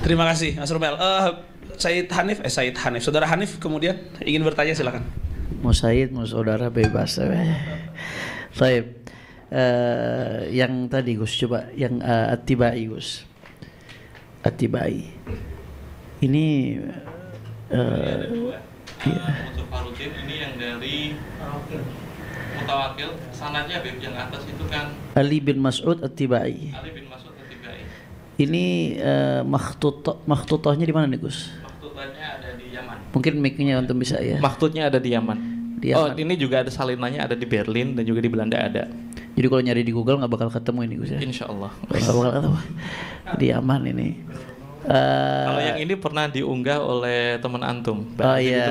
Terima kasih Mas Rumel. Said Hanif, Saudara Hanif kemudian ingin bertanya, silakan. Mau Said, mau saudara bebas. Baik. Yang tadi Gus, coba yang Atibai Gus. Atibai. Ini Faruddin ini yang dari Mutawakil, sanadnya Habib yang atas itu kan Ali bin Mas'ud Atibai. Ali bin Mas'ud Atibai. Ini makhtutahnya di mana nih Gus? Maktubahnya ada di Yaman. Mungkin mic-nya untuk bisa ya. Maktubnya ada di Yaman. Oh, ini juga ada salinannya, ada di Berlin dan juga di Belanda ada. Jadi kalau nyari di Google nggak bakal ketemu ini Gus ya? Insya Allah. Nggak bakal ketemu. Di aman ini. Kalau yang ini pernah diunggah oleh teman antum. Oh iya,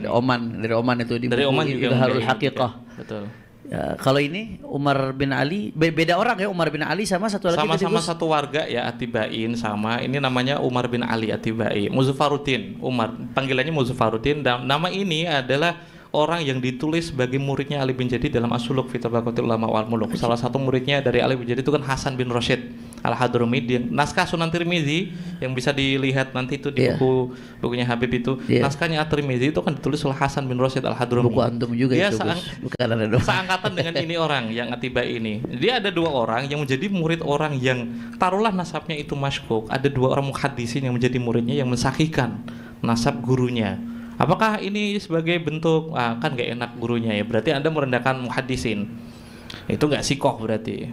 dari Oman itu di dari Oman juga Harul Haqiqah. Betul. Ya, kalau ini Umar bin Ali, beda orang ya, Umar bin Ali sama satu lagi. Sama-sama satu warga ya, Atibain sama. Ini namanya Umar bin Ali Atibai. Muzaffaruddin Umar, panggilannya Muzaffaruddin. Dan nama ini adalah orang yang ditulis sebagai muridnya Ali bin Jadid dalam As-Suluk fi Tabaqatil Ulama wal Muluk. Salah satu muridnya dari Ali bin Jadid itu kan Hasan bin Rashid Al-Hadrami. Naskah Sunan Tirmizi yang bisa dilihat nanti itu di bukunya Habib itu. Naskahnya At-Tirmizi itu kan ditulis oleh Hasan bin Rashid Al-Hadrami. Buku antum juga itu. Bukan ada dong. Seangkatan dengan ini orang yang Atibai ini. Dia ada dua orang yang menjadi murid orang yang taruhlah nasabnya itu masykuk. Ada dua orang muhaddisin yang menjadi muridnya yang mensahihkan nasab gurunya. Apakah ini sebagai bentuk kan gak enak gurunya ya, berarti Anda merendahkan muhaddisin. Itu gak sikoh berarti.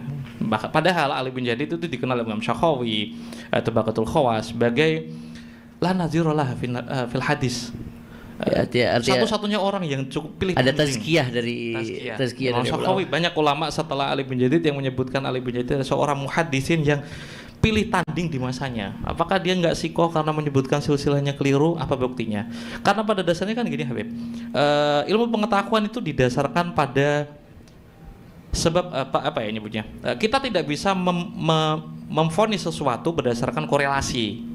Padahal Ali bin Jadid itu dikenal oleh Imam Syakhawi atau Tabaqatul Khawas sebagai la nazirolah fil hadis. Satu-satunya orang yang cukup pilih. Ada tazkiyah dari Imam Syakhawi. Banyak ulama setelah Ali bin Jadid yang menyebutkan Ali bin Jadid seorang muhaddisin yang pilih tanding di masanya. Apakah dia nggak sikoh karena menyebutkan silsilahnya keliru? Apa buktinya? Karena pada dasarnya kan gini Habib, ilmu pengetahuan itu didasarkan pada sebab apa ya nyebutnya? Kita tidak bisa memvonis sesuatu berdasarkan korelasi.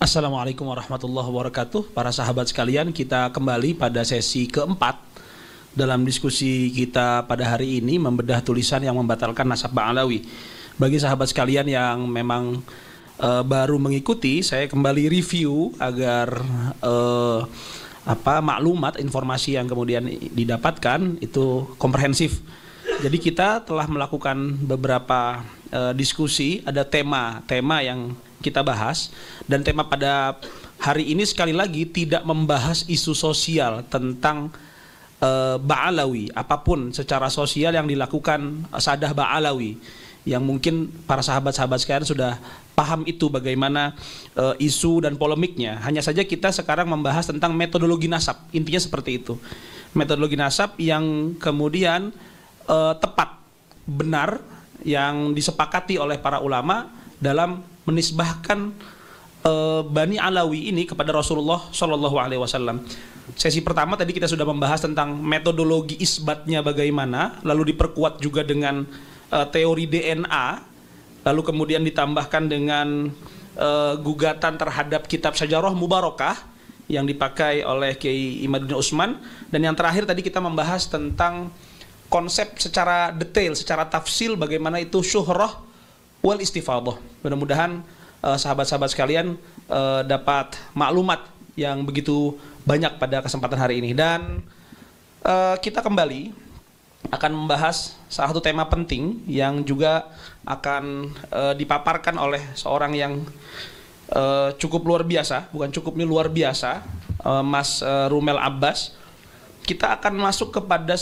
Assalamualaikum warahmatullahi wabarakatuh. Para sahabat sekalian, kita kembali pada sesi keempat dalam diskusi kita pada hari ini, membedah tulisan yang membatalkan nasab Ba'alawi. Bagi sahabat sekalian yang memang baru mengikuti, saya kembali review agar maklumat, informasi yang kemudian didapatkan itu komprehensif. Jadi kita telah melakukan beberapa diskusi, ada tema yang kita bahas, dan tema pada hari ini sekali lagi tidak membahas isu sosial tentang Ba'alawi, apapun secara sosial yang dilakukan Sadah Ba'alawi, yang mungkin para sahabat-sahabat sekalian sudah paham itu bagaimana isu dan polemiknya. Hanya saja kita sekarang membahas tentang metodologi nasab, intinya seperti itu. Metodologi nasab yang kemudian tepat, benar, yang disepakati oleh para ulama dalam menisbahkan Bani Alawi ini kepada Rasulullah Shallallahu Alaihi Wasallam. Sesi pertama tadi kita sudah membahas tentang metodologi isbatnya bagaimana, lalu diperkuat juga dengan teori DNA, lalu kemudian ditambahkan dengan gugatan terhadap kitab Syajarah Mubarakah yang dipakai oleh Kiai Imaduddin Utsman, dan yang terakhir tadi kita membahas tentang konsep secara detail, secara tafsil bagaimana itu syuhrah wal istifadah. Mudah-mudahan sahabat-sahabat sekalian dapat maklumat yang begitu banyak pada kesempatan hari ini. Dan kita kembali akan membahas salah satu tema penting yang juga akan dipaparkan oleh seorang yang cukup luar biasa, bukan cukup, ini luar biasa, Mas Rumel Abbas. Kita akan masuk kepada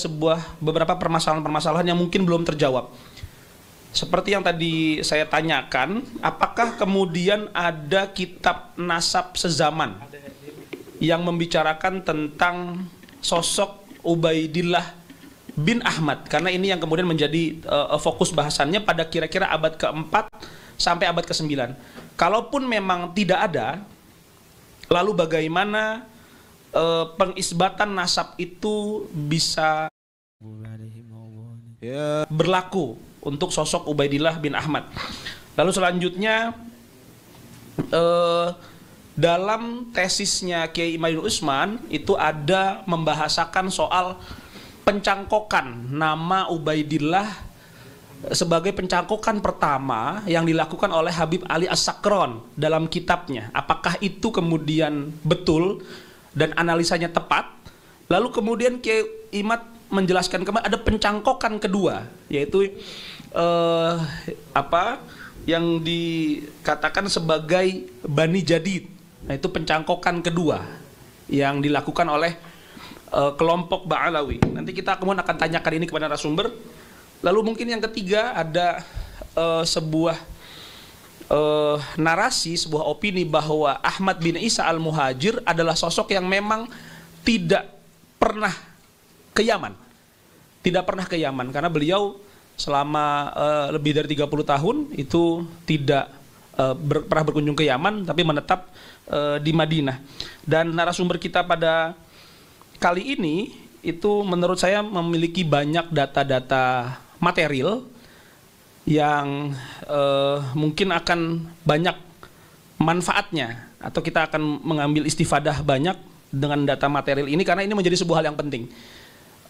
beberapa permasalahan-permasalahan yang mungkin belum terjawab. Seperti yang tadi saya tanyakan, apakah kemudian ada kitab nasab sezaman yang membicarakan tentang sosok Ubaidillah bin Ahmad? Karena ini yang kemudian menjadi fokus bahasannya pada kira-kira abad ke-4 sampai abad ke-9. Kalaupun memang tidak ada, lalu bagaimana pengisbatan nasab itu bisa berlaku untuk sosok Ubaidillah bin Ahmad? Lalu selanjutnya dalam tesisnya Kiai Imaduddin Utsman itu ada membahasakan soal pencangkokan nama Ubaidillah sebagai pencangkokan pertama yang dilakukan oleh Habib Ali As-Sakron dalam kitabnya. Apakah itu kemudian betul dan analisanya tepat? Lalu kemudian Kiai Imad menjelaskan kembali ada pencangkokan kedua, yaitu yang dikatakan sebagai Bani Jadid. Nah, itu pencangkokan kedua yang dilakukan oleh kelompok Ba'alawi. Nanti kita kemudian akan tanyakan ini kepada narasumber. Lalu mungkin yang ketiga ada sebuah narasi, sebuah opini bahwa Ahmad bin Isa Al-Muhajir adalah sosok yang memang tidak pernah ke Yaman. Tidak pernah ke Yaman karena beliau selama lebih dari 30 tahun itu tidak pernah berkunjung ke Yaman, tapi menetap di Madinah. Dan narasumber kita pada kali ini itu menurut saya memiliki banyak data-data material yang mungkin akan banyak manfaatnya, atau kita akan mengambil istifadah banyak dengan data material ini karena ini menjadi sebuah hal yang penting.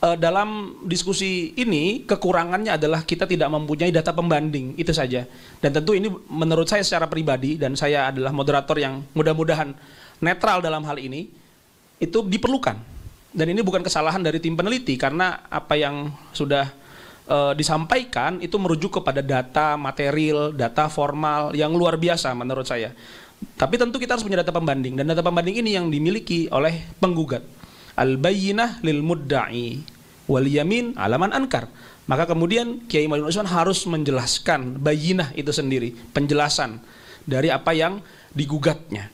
Dalam diskusi ini kekurangannya adalah kita tidak mempunyai data pembanding, itu saja. Dan tentu ini menurut saya secara pribadi, dan saya adalah moderator yang mudah-mudahan netral dalam hal ini, itu diperlukan. Dan ini bukan kesalahan dari tim peneliti karena apa yang sudah disampaikan itu merujuk kepada data material, data formal yang luar biasa menurut saya. Tapi tentu kita harus punya data pembanding, dan data pembanding ini yang dimiliki oleh penggugat. Al-bayyinah lil mudda'i wal yamin alaman ankar. Maka kemudian Kiai Imadul Usman harus menjelaskan bayyinah itu sendiri, penjelasan dari apa yang digugatnya.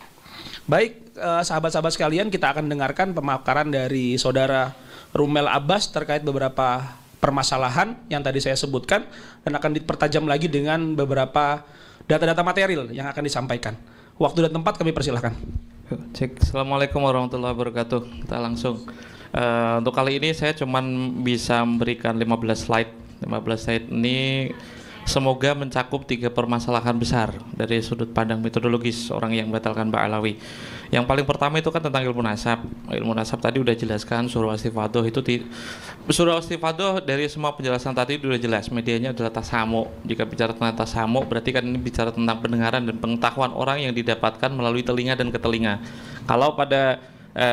Baik, sahabat-sahabat sekalian, kita akan dengarkan pemaparan dari saudara Rumel Abbas terkait beberapa permasalahan yang tadi saya sebutkan, dan akan dipertajam lagi dengan beberapa data-data material yang akan disampaikan. Waktu dan tempat kami persilahkan. Cek. Assalamualaikum warahmatullahi wabarakatuh. Kita langsung. Untuk kali ini saya cuman bisa memberikan 15 slide. 15 slide ini semoga mencakup 3 permasalahan besar dari sudut pandang metodologis orang yang membatalkan Ba'alawi. Yang paling pertama itu kan tentang ilmu nasab. Ilmu nasab tadi udah jelaskan, surah istifadoh itu surah istifadoh dari semua penjelasan tadi udah jelas. Medianya adalah tasamu. Jika bicara tentang tasamu, berarti kan ini bicara tentang pendengaran dan pengetahuan orang yang didapatkan melalui telinga dan ketelinga. Kalau pada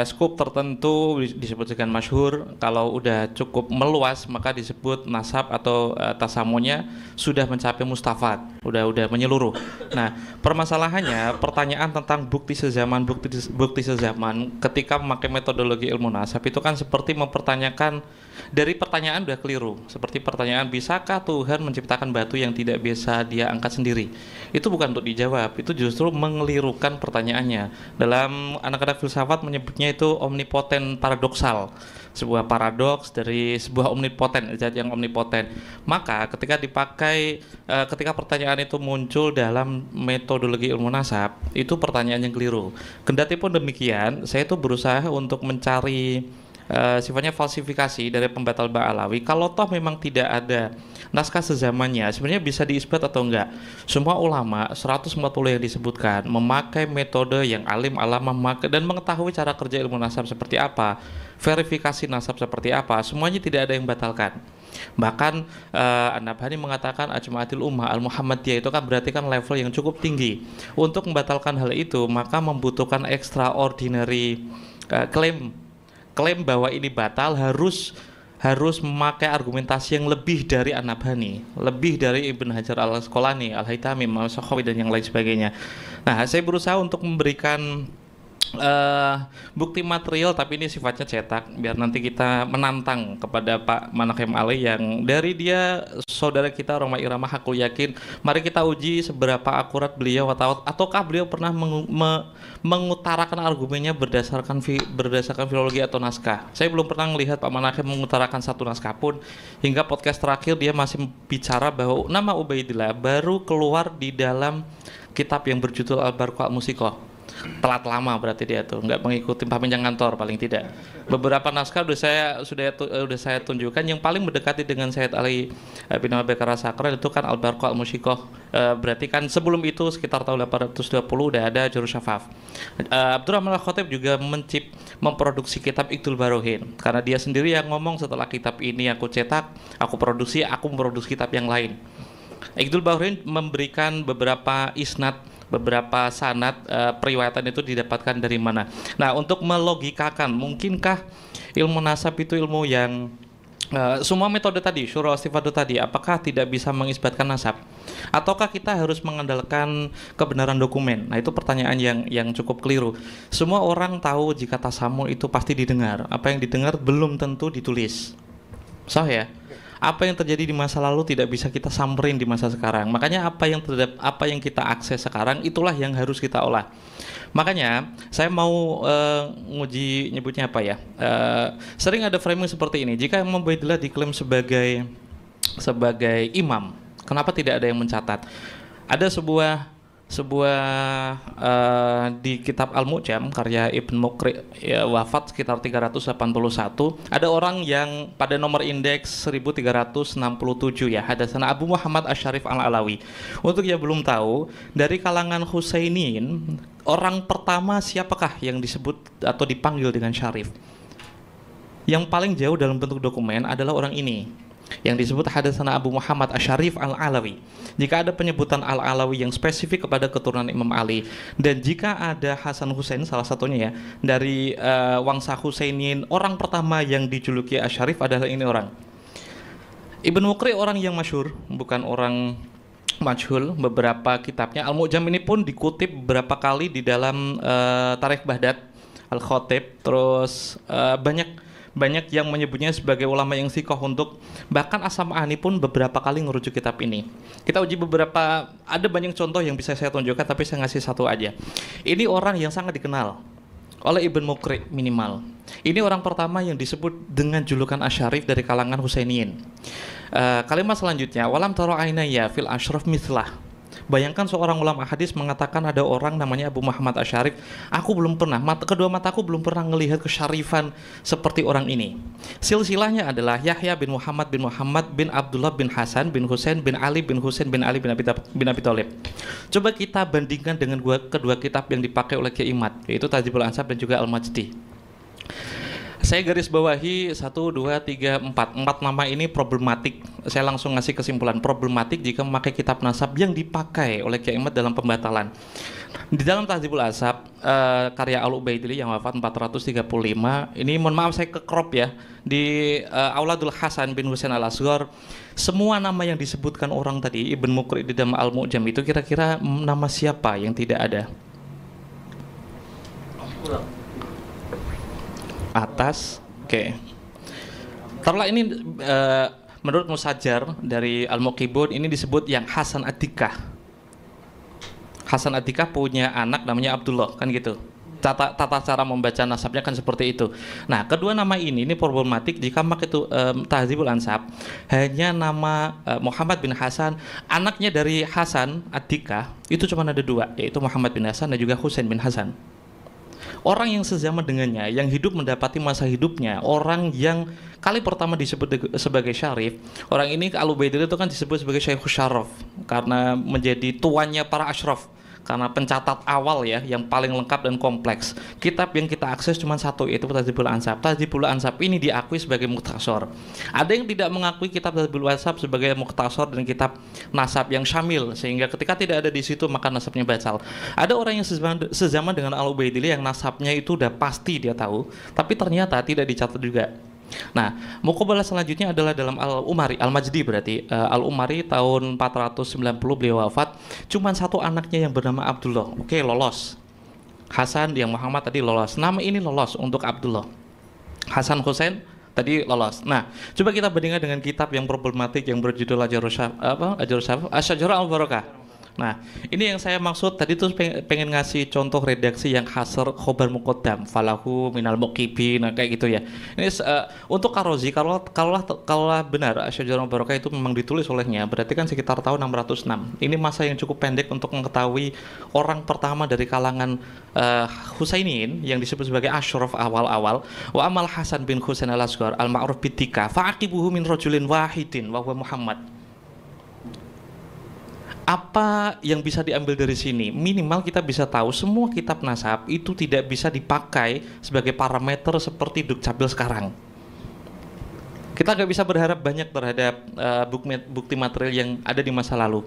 skup tertentu disebut dengan masyhur, kalau udah cukup meluas maka disebut nasab atau tasamunya sudah mencapai mustafad, udah menyeluruh. Nah, permasalahannya pertanyaan tentang bukti sezaman ketika memakai metodologi ilmu nasab itu kan seperti mempertanyakan, dari pertanyaan udah keliru. Seperti pertanyaan, bisakah Tuhan menciptakan batu yang tidak bisa dia angkat sendiri? Itu bukan untuk dijawab, itu justru mengelirukan pertanyaannya. Dalam anak-anak filsafat menyebutnya itu omnipoten paradoksal, sebuah paradoks dari sebuah omnipoten, zat yang omnipoten. Maka ketika ketika pertanyaan itu muncul dalam metodologi ilmu nasab, itu pertanyaan yang keliru. Kendati pun demikian, saya itu berusaha untuk mencari sifatnya falsifikasi dari pembatal Ba'alawi. Kalau toh memang tidak ada naskah sezamannya, sebenarnya bisa diisbat atau enggak. Semua ulama 140 yang disebutkan memakai metode yang alim alamah dan mengetahui cara kerja ilmu nasab seperti apa, verifikasi nasab seperti apa, semuanya tidak ada yang batalkan. Bahkan An-Nabhani mengatakan ajma'atil ummah al-Muhammadiyah itu kan berarti kan level yang cukup tinggi. Untuk membatalkan hal itu maka membutuhkan extraordinary klaim bahwa ini batal harus memakai argumentasi yang lebih dari An-Nabhani, lebih dari Ibn Hajar al-Asqalani, Al-Haytami, Imam Sakhawi dan yang lain sebagainya. Nah, saya berusaha untuk memberikan bukti material, tapi ini sifatnya cetak biar nanti kita menantang kepada Pak Manahem Ali yang dari dia saudara kita Roma Irama Hakul Yakin. Mari kita uji seberapa akurat beliau ataukah beliau pernah mengutarakan argumennya berdasarkan filologi atau naskah. Saya belum pernah melihat Pak Manahem mengutarakan satu naskah pun. Hingga podcast terakhir dia masih bicara bahwa nama Ubaidillah baru keluar di dalam kitab yang berjudul Al-Barqa Al-Musiqah. Telat lama berarti dia tuh, nggak mengikuti pamjang kantor paling tidak. Beberapa naskah sudah saya tunjukkan. Yang paling mendekati dengan Sayyid Ali bin Abi Bakar As-Sakran itu kan Al-Barqa Al-Musyikoh. Berarti kan sebelum itu sekitar tahun 820 udah ada Jurus Syafaf. Abdurrahman Al-Khatib juga memproduksi kitab Iqdul Barohin, karena dia sendiri yang ngomong, setelah kitab ini aku cetak, aku produksi, aku memproduksi kitab yang lain. Iqdul Barohin memberikan beberapa isnad, beberapa sanad periwayatan itu didapatkan dari mana. Nah, untuk melogikakan, mungkinkah ilmu nasab itu ilmu yang semua metode tadi, syura istifadu tadi, apakah tidak bisa mengisbatkan nasab? Ataukah kita harus mengandalkan kebenaran dokumen? Nah, itu pertanyaan yang cukup keliru. Semua orang tahu jika tasamu itu pasti didengar. Apa yang didengar belum tentu ditulis. Sah ya? Apa yang terjadi di masa lalu tidak bisa kita samperin di masa sekarang. Makanya apa yang kita akses sekarang itulah yang harus kita olah. Makanya saya mau nguji nyebutnya apa ya? Sering ada framing seperti ini. Jika Imam Ubaidillah diklaim sebagai imam, kenapa tidak ada yang mencatat? Ada sebuah di kitab Al-Mu'jam karya Ibn Muqri, ya, wafat sekitar 381, ada orang yang pada nomor indeks 1367 ya, hadatsana Abu Muhammad Asy-Syarif Al-Alawi. Untuk yang belum tahu, dari kalangan Husainiyin, orang pertama siapakah yang disebut atau dipanggil dengan Syarif? Yang paling jauh dalam bentuk dokumen adalah orang ini, yang disebut hadatsana Abu Muhammad Asy-Syarif Al-Alawi. Jika ada penyebutan Al-Alawi yang spesifik kepada keturunan Imam Ali, dan jika ada Hasan Husain salah satunya ya, dari wangsa Husainiyin, orang pertama yang dijuluki Asy-Syarif adalah ini orang. Ibn Muqri orang yang masyhur, bukan orang majhul. Beberapa kitabnya Al-Mu'jam ini pun dikutip beberapa kali di dalam Tarikh Baghdad Al-Khatib. Terus banyak yang menyebutnya sebagai ulama yang sikoh, untuk bahkan As-Sam'ani pun beberapa kali ngerujuk kitab ini. Kita uji beberapa, ada banyak contoh yang bisa saya tunjukkan, tapi saya ngasih satu aja. Ini orang yang sangat dikenal oleh Ibn Muqri minimal. Ini orang pertama yang disebut dengan julukan Asy-Syarif dari kalangan Husainiyin. Kalimat selanjutnya, walam tara ainaya fil asyraf mithlah. Bayangkan seorang ulama hadis mengatakan ada orang namanya Abu Muhammad Asy-Syarif. Aku belum pernah, kedua mataku belum pernah melihat kesyarifan seperti orang ini. Silsilahnya adalah Yahya bin Muhammad bin Abdullah bin Hasan bin Husain bin Ali bin Husain bin Ali bin Abi Thalib. Coba kita bandingkan dengan kedua kitab yang dipakai oleh Kiai Imad, yaitu Tahdzibul Ansab dan juga Al-Majdi. Saya garis bawahi 1, 2, 3, 4 nama ini problematik. Saya langsung ngasih kesimpulan problematik jika memakai kitab nasab yang dipakai oleh Kiai Imad dalam pembatalan. Di dalam Tahdzibul Ansab karya Al-Ubaidili yang wafat 435, ini mohon maaf saya ke-crop ya, di Auladul Hasan bin Husain Al-Asghar, semua nama yang disebutkan orang tadi Ibn Muqri di dalam Al-Mu'jam itu kira-kira nama siapa yang tidak ada? Atas, oke. Taruhlah ini menurut Musajar dari Al-Muqibun ini disebut yang Hasan Atikah. Hasan Atikah punya anak namanya Abdullah, kan gitu. Tata cara membaca nasabnya kan seperti itu. Nah, kedua nama ini problematik jika pakai itu Tahdzibul Ansab hanya nama Muhammad bin Hasan, anaknya dari Hasan Atikah itu cuma ada dua, yaitu Muhammad bin Hasan dan juga Husain bin Hasan. Orang yang sezaman dengannya, yang hidup mendapati masa hidupnya, orang yang kali pertama disebut sebagai Syarif, orang ini Al-Ubaidillah itu kan disebut sebagai Syekhus Syaraf karena menjadi tuannya para asyraf, karena pencatat awal ya yang paling lengkap dan kompleks. Kitab yang kita akses cuma satu, yaitu Tahdzibul Ansab. Tahdzibul Ansab ini diakui sebagai mukhtasar. Ada yang tidak mengakui kitab Tahdzibul Ansab sebagai mukhtasar dan kitab nasab yang syamil, sehingga ketika tidak ada di situ maka nasabnya batal. Ada orang yang sezaman dengan Al-Ubaidillah yang nasabnya itu udah pasti dia tahu, tapi ternyata tidak dicatat juga. Nah, muqabalah selanjutnya adalah dalam Al-Umari, Al-Majdi berarti Al-Umari tahun 490 beliau wafat, cuman satu anaknya yang bernama Abdullah. Oke, lolos. Hasan yang Muhammad tadi lolos. Nama ini lolos untuk Abdullah. Hasan Husain tadi lolos. Nah, coba kita bandingkan dengan kitab yang problematik yang berjudul Asy-Syajarah Al-Barakah. Nah, ini yang saya maksud tadi tuh pengen ngasih contoh redaksi yang hasr khobar muqaddam falahu minal muqibin, nah, kayak gitu ya. Ini untuk Ar-Razi kalau benar Asy-Syajarah Barokah itu memang ditulis olehnya, berarti kan sekitar tahun 606. Ini masa yang cukup pendek untuk mengetahui orang pertama dari kalangan Husainiyin yang disebut sebagai asyraf awal-awal. Wa amal Hasan bin Husain al-Asghar al-ma'ruf bitika fa'aqibuhu min rajulin wahidin wa huwa Muhammad. Apa yang bisa diambil dari sini? Minimal kita bisa tahu semua kitab nasab itu tidak bisa dipakai sebagai parameter seperti Dukcapil sekarang. Kita nggak bisa berharap banyak terhadap bukti material yang ada di masa lalu.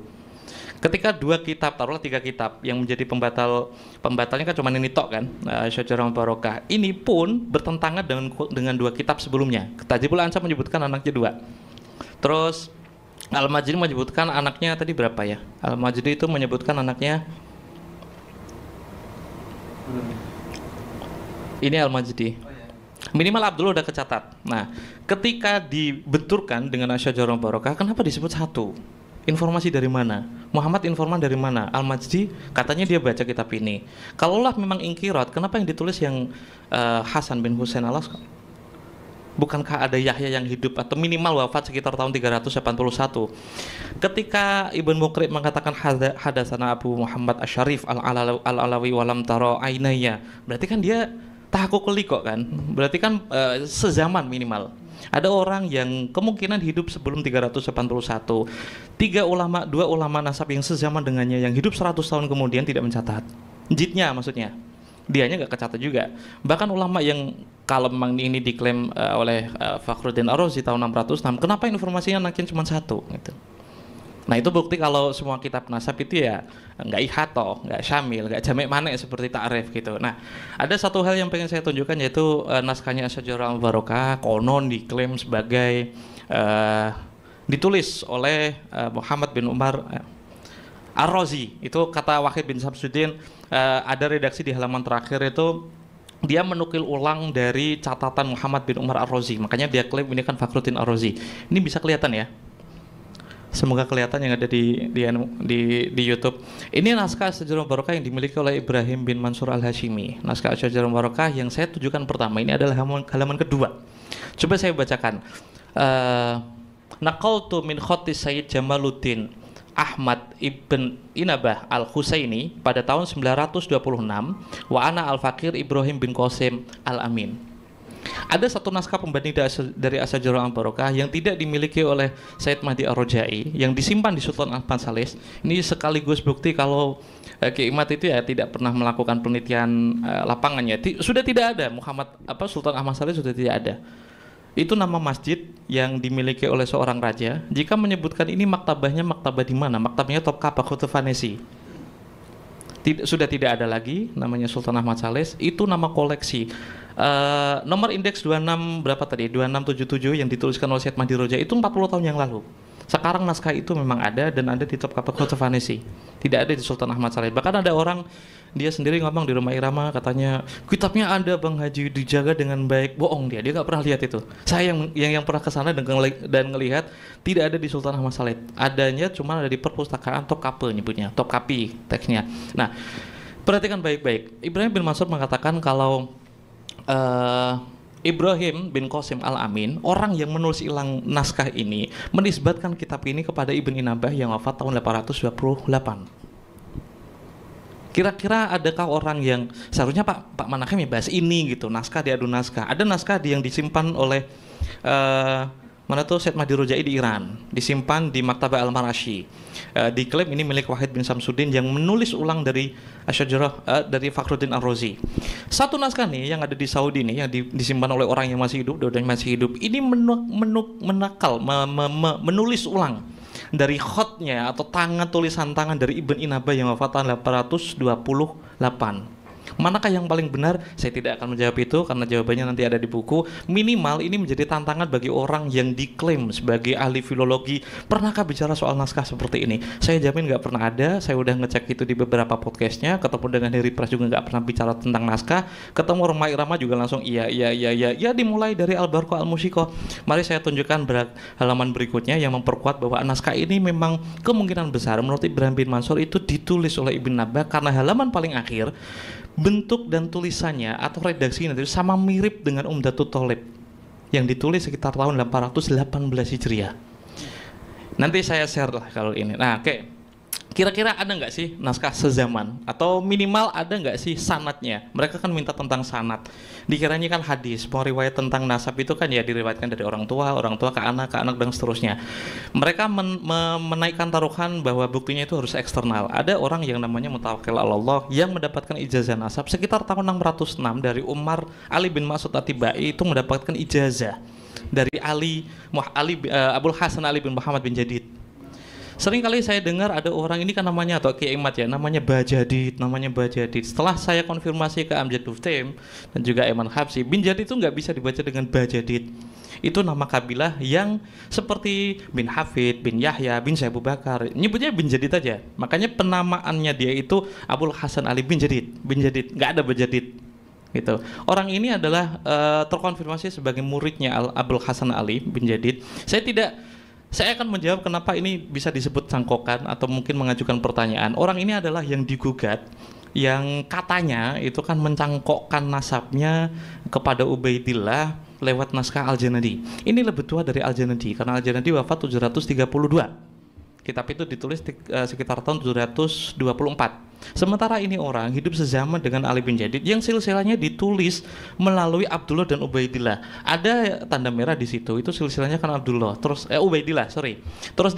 Ketika 2 kitab, taruhlah 3 kitab yang menjadi pembatalnya kan cuma ini tok kan, Asy-Syajarah Barokah. Ini pun bertentangan dengan 2 kitab sebelumnya. Tajibul Ansab menyebutkan anaknya 2. Terus Al-Majdi menyebutkan anaknya tadi berapa ya? Al-Majdi itu menyebutkan anaknya ini Al-Majdi. Minimal Abdullah udah kecatat. Nah, ketika dibenturkan dengan Asy-Syajarah Barokah, kenapa disebut 1? Informasi dari mana? Muhammad informan dari mana? Al-Majdi katanya dia baca kitab ini. Kalaulah memang ingkirat, kenapa yang ditulis yang Hasan bin Husain al-Asghar? Bukankah ada Yahya yang hidup atau minimal wafat sekitar tahun 381? Ketika Ibn Muqri mengatakan hadatsana Abu Muhammad Asy-Syarif al-Alawi walam taro ainaya, berarti kan dia tahaqquq kok kan? Berarti kan sezaman minimal. Ada orang yang kemungkinan hidup sebelum 381. 2 ulama nasab yang sezaman dengannya yang hidup 100 tahun kemudian tidak mencatat. Jidnya maksudnya. Dianya nggak kecatat juga. Bahkan ulama yang kalau memang ini diklaim oleh Fakhruddin Ar-Razi tahun 606, kenapa informasinya nakin cuma 1 gitu. Nah itu bukti kalau semua kitab nasab itu ya nggak ihatoh, nggak syamil, nggak jamek manek seperti ta'rif gitu. Nah ada satu hal yang pengen saya tunjukkan yaitu naskahnya Asy-Syajarah Barokah konon diklaim sebagai ditulis oleh Muhammad bin Umar Ar-Razi. Itu kata Wahid bin Samsuddin, ada redaksi di halaman terakhir itu dia menukil ulang dari catatan Muhammad bin Umar Ar-Razi. Makanya dia klaim ini kan Fakhruddin Ar-Razi. Ini bisa kelihatan ya. Semoga kelihatan yang ada di YouTube. Ini naskah Asy-Syajarah Barokah yang dimiliki oleh Ibrahim bin Mansur Al-Hashimi. Naskah Asy-Syajarah Barokah yang saya tujukan pertama ini adalah halaman kedua. Coba saya bacakan. Naqaltu min khatti Sayyid Jamaluddin Ahmad ibn Inabah al-Husaini pada tahun 926 wa ana al-Fakir Ibrahim bin Qasim al-Amin. Ada satu naskah pembanding dari Asy-Syajarah Barokah yang tidak dimiliki oleh Said Mahdi Ar-Rajai yang disimpan di Sultan Ahmad Salis. Ini sekaligus bukti kalau Ki Imad itu ya tidak pernah melakukan penelitian lapangannya. Sudah tidak ada Sultan Ahmad Salis sudah tidak ada. Itu nama masjid yang dimiliki oleh seorang raja. Jika menyebutkan ini maktabahnya maktabah di mana? Maktabahnya Topkapah Khutufanesi. Sudah tidak ada lagi namanya Sultan Ahmad Salis. Itu nama koleksi. Nomor indeks 26 berapa tadi? 2677 yang dituliskan oleh Syed Mahdi Roja itu 40 tahun yang lalu. Sekarang naskah itu memang ada dan ada di Topkapah Khutufanesi. Tidak ada di Sultan Ahmad Salis. Bahkan ada orang dia sendiri ngomong di rumah Irama katanya kitabnya ada Bang Haji dijaga dengan baik. Bohong dia nggak pernah lihat itu. Saya yang pernah ke sana dan ngelihat tidak ada di Sultan Ahmad Salis. Adanya cuma ada di perpustakaan Topkapi nyebutnya, Topkapi teksnya. Nah, perhatikan baik-baik. Ibrahim bin Mansur mengatakan kalau Ibrahim bin Qasim al-Amin, orang yang menulis ulang naskah ini, menisbatkan kitab ini kepada Ibn Inabah yang wafat tahun 828. Kira-kira adakah orang yang seharusnya Pak Manahem ya bahas ini gitu, naskah diadu naskah. Ada naskah yang disimpan oleh mana tuh Syed Mahdi Rojai di Iran, disimpan di Maktabah Al-Marashi. Diklaim ini milik Wahid bin Samsuddin yang menulis ulang dari Asy-Syajarah dari Fakhruddin Ar-Razi. Satu naskah nih yang ada di Saudi nih yang disimpan oleh orang yang masih hidup, dua-duanya masih hidup. Ini menulis ulang dari khotnya atau tulisan tangan dari Ibn Inabah yang wafat tahun 828. Manakah yang paling benar? Saya tidak akan menjawab itu karena jawabannya nanti ada di buku. Minimal ini menjadi tantangan bagi orang yang diklaim sebagai ahli filologi. Pernahkah bicara soal naskah seperti ini? Saya jamin nggak pernah ada. Saya udah ngecek itu di beberapa podcastnya. Ketemu dengan Harry Price juga nggak pernah bicara tentang naskah. Ketemu Roma Irama juga langsung iya. Ya dimulai dari Al-Barqa Al-Musyiko. Mari saya tunjukkan halaman berikutnya yang memperkuat bahwa naskah ini memang kemungkinan besar menurut Ibrahim bin Mansur itu ditulis oleh Ibn Nabbah, karena halaman paling akhir bentuk dan tulisannya atau redaksinya itu sama mirip dengan Umdatut Thalib yang ditulis sekitar tahun 818 Hijriah. Nanti saya share lah kalau ini. Nah, oke. Kira-kira ada nggak sih naskah sezaman atau minimal ada nggak sih sanadnya? Mereka kan minta tentang sanad. Dikiranya kan hadis, mau riwayat tentang nasab itu kan ya diriwayatkan dari orang tua ke anak dan seterusnya. Mereka menaikkan taruhan bahwa buktinya itu harus eksternal. Ada orang yang namanya Mutawakkil 'ala Allah yang mendapatkan ijazah nasab sekitar tahun 606 dari Umar Ali bin Mas'ud At-Tibai, itu mendapatkan ijazah dari Abul Hasan Ali bin Muhammad bin Jadid. Sering kali saya dengar ada orang ini kan namanya atau Kiai Imad ya, namanya Bajadid. Setelah saya konfirmasi ke Amjad Duftem dan juga Aiman Habsyi, bin Jadid itu nggak bisa dibaca dengan Bajadid. Itu nama kabilah yang seperti bin Hafid, bin Yahya, bin Abu Bakar. Nyebutnya bin Jadid aja. Makanya penamaannya dia itu Abul Hasan Ali bin Jadid. Nggak ada Bajadid. Gitu. Orang ini adalah terkonfirmasi sebagai muridnya Abul Hasan Ali bin Jadid. Saya akan menjawab kenapa ini bisa disebut cangkokan atau mungkin mengajukan pertanyaan. Orang ini adalah yang digugat, yang katanya itu kan mencangkokkan nasabnya kepada Ubaidillah lewat naskah Al-Janadi. Ini lebih tua dari Al-Janadi karena Al-Janadi wafat 732. Kitab itu ditulis sekitar tahun 724. Sementara ini orang hidup sezaman dengan Ali bin Jadid yang silsilahnya ditulis melalui Abdullah dan Ubaidillah. Ada tanda merah di situ, itu silsilahnya kan Abdullah, terus Ubaidillah, sorry. Terus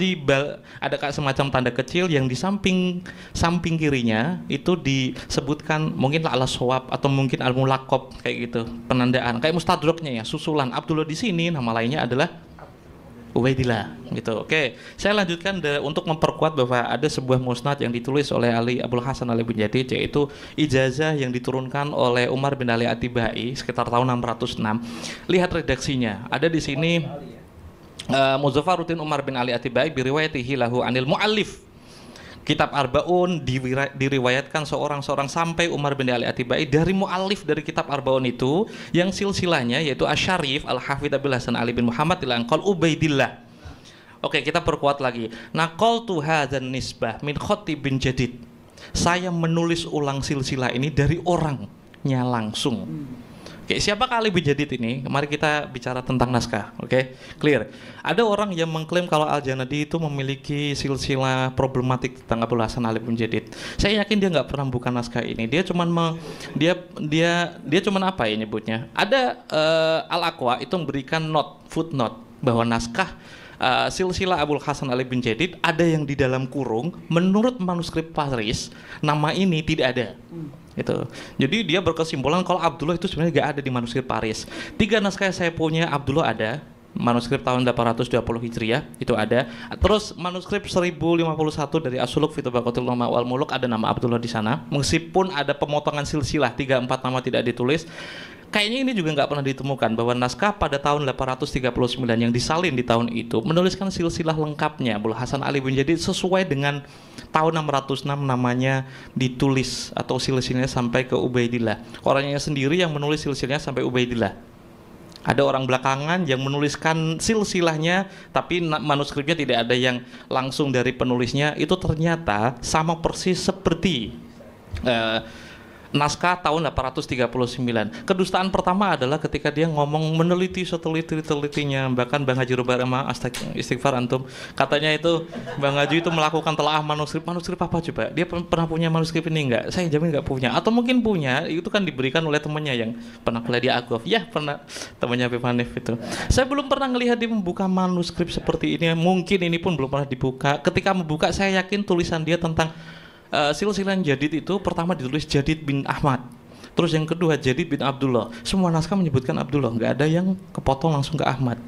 ada semacam tanda kecil yang di samping kirinya itu disebutkan mungkin al-Shawab atau mungkin al-Mulaqab kayak gitu, penandaan kayak mustadraknya ya, susulan Abdullah di sini, nama lainnya adalah Ubaidillah gitu. Oke, saya lanjutkan untuk memperkuat bahwa ada sebuah musnad yang ditulis oleh Abul Hasan Ali bin Jadid, yaitu ijazah yang diturunkan oleh Umar bin Ali At-Tibai sekitar tahun 606. Lihat redaksinya. Ada di sini Muzaffaruddin Umar bin Ali At-Tibai biriwayatihi lahu anil muallif. Kitab Arbaun diriwayatkan seorang sampai Umar bin Ali At-Tibai dari muallif dari kitab Arbaun itu yang silsilahnya yaitu Asy-Syarif Al-Hafidz Abul Hasan Ali bin Muhammad Al-Anqal Ubaidillah. Oke, kita perkuat lagi. Naqaltu hadzan nisbah min Khatib bin Jadid. Saya menulis ulang silsilah ini dari orangnya langsung. Oke, siapa Ali bin Jadid ini? Mari kita bicara tentang naskah. Oke, clear. Ada orang yang mengklaim kalau Al-Janadi itu memiliki silsilah problematik tentang Abul Hasan Ali bin Jadid. Saya yakin dia nggak pernah buka naskah ini. Dia cuman dia cuman apa ya nyebutnya? Ada Al-Aqwa itu memberikan footnote bahwa naskah silsilah Abul Hasan Ali bin Jadid ada yang di dalam kurung. Menurut manuskrip Paris, nama ini tidak ada. Itu. Jadi dia berkesimpulan kalau Abdullah itu sebenarnya nggak ada di manuskrip Paris. 3 naskah yang saya punya Abdullah ada, manuskrip tahun 820 Hijriah itu ada. Terus manuskrip 1051 dari As-Suluk fi Tabaqatul Ulama wal Muluk ada nama Abdullah di sana. Meskipun ada pemotongan silsilah 3-4 nama tidak ditulis. Kayaknya ini juga nggak pernah ditemukan bahwa naskah pada tahun 839 yang disalin di tahun itu menuliskan silsilah lengkapnya Abul Hasan Ali bin Jadid sesuai dengan tahun 606 namanya ditulis atau silsilahnya sampai ke Ubaidillah. Orangnya sendiri yang menulis silsilahnya sampai Ubaidillah. Ada orang belakangan yang menuliskan silsilahnya tapi manuskripnya tidak ada yang langsung dari penulisnya. Itu ternyata sama persis seperti naskah tahun 839. Kedustaan pertama adalah ketika dia ngomong meneliti seteliti-telitinya, bahkan Bang Haji Robarama istighfar antum, katanya itu Bang Haji itu melakukan telaah manuskrip apa coba? Dia pernah punya manuskrip ini enggak? Saya jamin enggak punya. Atau mungkin punya, itu kan diberikan oleh temannya yang pernah kuliah di Aqaf. Ya, pernah temannya Habib Hanif itu. Saya belum pernah melihat dia membuka manuskrip seperti ini. Mungkin ini pun belum pernah dibuka. Ketika membuka, saya yakin tulisan dia tentang silsilah Jadid itu pertama ditulis Jadid bin Ahmad, terus yang kedua Jadid bin Abdullah. Semua naskah menyebutkan Abdullah, nggak ada yang kepotong langsung ke Ahmad.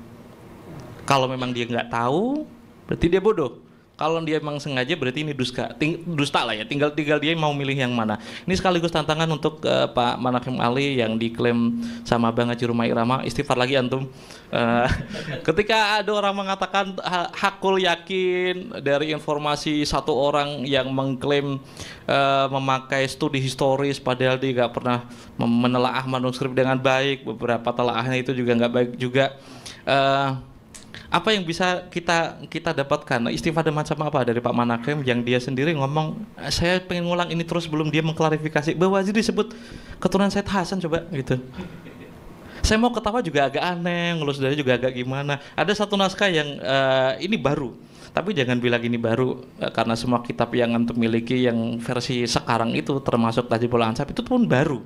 Kalau memang dia nggak tahu, berarti dia bodoh. Kalau dia emang sengaja berarti ini dusta lah ya. Tinggal dia mau milih yang mana. Ini sekaligus tantangan untuk Pak Manakim Ali yang diklaim sama Bang Haji Rumah Irama. Istighfar lagi antum. Ketika ada orang mengatakan hakul yakin dari informasi satu orang yang mengklaim memakai studi historis padahal dia nggak pernah menelaah manuskrip dengan baik, beberapa telaahnya itu juga nggak baik juga. Apa yang bisa kita dapatkan istifadah macam apa dari Pak Manakim yang dia sendiri ngomong saya pengen ngulang ini terus belum dia mengklarifikasi bahwa Wazir disebut keturunan Said Hasan coba gitu. Saya mau ketawa juga agak aneh, ngelus dari juga agak gimana. Ada satu naskah yang ini baru, tapi jangan bilang ini baru karena semua kitab yang antum miliki yang versi sekarang itu termasuk Tajibul Ansab itu pun baru